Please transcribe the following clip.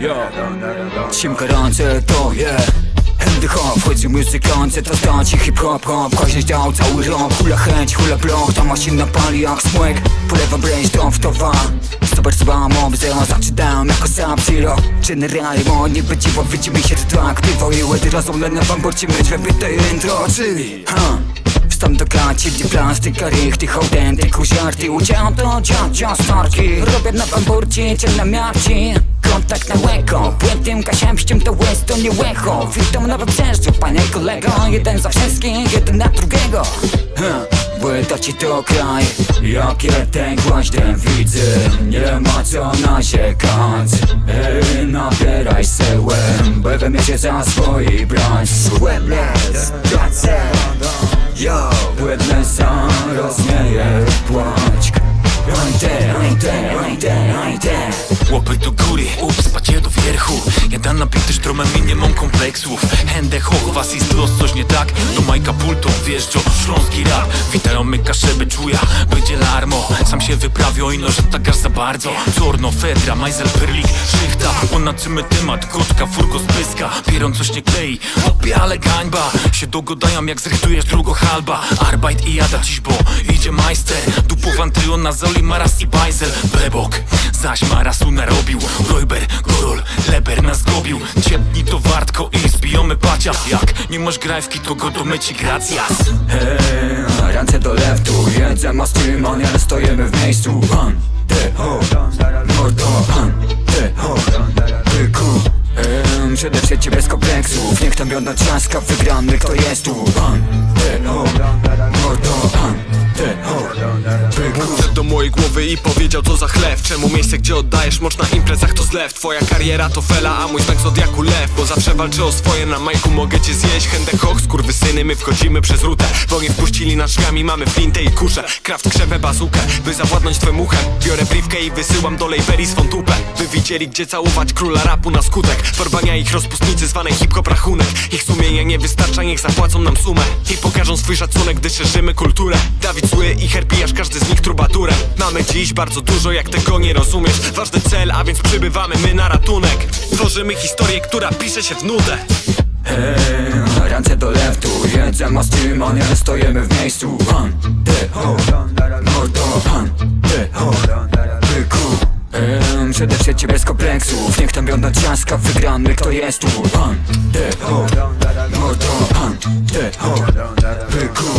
Yo, Simka ręce to Handy hop, wchodzi muzykancy, to znaczy hip-hop, hop. Każdy dał cały rok, hula chęć, hula bloch. Ta maszyna pali jak smłek, polewa brainstorm w towa. Zobacz mob zero, zaczynałem jako sam zero. Czyny realimo, nie będzie widzimy się tak. Piwo i łedy rozumlenia wam, bo ci mieć wybite intro. Czyli wstąp do klaci, gdzie plastyka tych autentyków żarty. Udział to dziadzia starki. Robię na bamburcie, ciel na miarci. Kontakt na łeko, płytym kasiemściem to łez to nie łecho. Witam na wybrzeżu, panie kolego. Jeden za wszystkich, jeden na drugiego. Płyta ci to kraj, jakie ten głaźdę widzę. Nie ma co narzekać. Nabieraj se łębę, we się za swój brać. Łebles, pracę. Yo, błędne sam rozmieje płaczk. Łopy do góry, spacie do wierchu. Jeden nabity sztromem i nie mam kompleksów. Hände hoch, was jest los, coś nie tak. Do Majka pultą wjeżdżą śląski rap. Witają my kaszeby czuja, będzie larmo. Sam się wyprawią i noże tak aż za bardzo. Zorno, Fedra, Majzel, Perlik, szychta. Ponadczymy temat, kotka, furgo z pyska. Pieron coś nie klei, opie, ale gańba. Się dogadają jak zrychtujesz drugo halba. Arbeit i jada dziś, bo idzie majster. Dupowan trio na zoli, Maras i Bajzel. Bebok, zaś Marasu narobił. Rojber, Gorol, Leber nas zgubił. Ciepnij to wartko i zbijamy pacia. Jak nie masz grajwki, to go domyci gracjas. Ręce do leftu, jedzem a stream, a nie stoimy w miejscu. Mordo, tyku. Przede wszystkim bez kompleksów. Niech tam biodna trzaska, wygrany kto jest tu. Mordo, Wszedł do mojej głowy i powiedział co za chleb. Czemu miejsce gdzie oddajesz mocz na imprezach to zlew. Twoja kariera to fela, a mój znak zodiaku lew. Bo zawsze walczę o swoje, na majku mogę cię zjeść. Hände hoch, skurwysyny, my wchodzimy przez rutę. Bo nie wpuścili nas drzwiami, mamy flintę i kuszę. Kraft krzewę bazukę, by zawładnąć twym uchem. Biorę briefkę i wysyłam do Lejberi swą dupę. By widzieli gdzie całować króla rapu na skutek. Torbania ich rozpustnicy zwanej hip-hop rachunek. Ich sumienia nie wystarcza, niech zapłacą nam sumę. I pokażą swój szacunek, gdy szerzymy kulturę. Dawid zły i herbijasz, każdy z nich trubadurem. Mamy dziś bardzo dużo, jak tego nie rozumiesz. Ważny cel, a więc przybywamy my na ratunek. Tworzymy historię, która pisze się w nudę. Ręce do leftu, jedzem a stream, a nie stoimy w miejscu. Mordo, tyku. Przede wszystkim bez kompleksów. Niech tam biodna trzaska, wygrany kto jest tu. Mordo, tyku.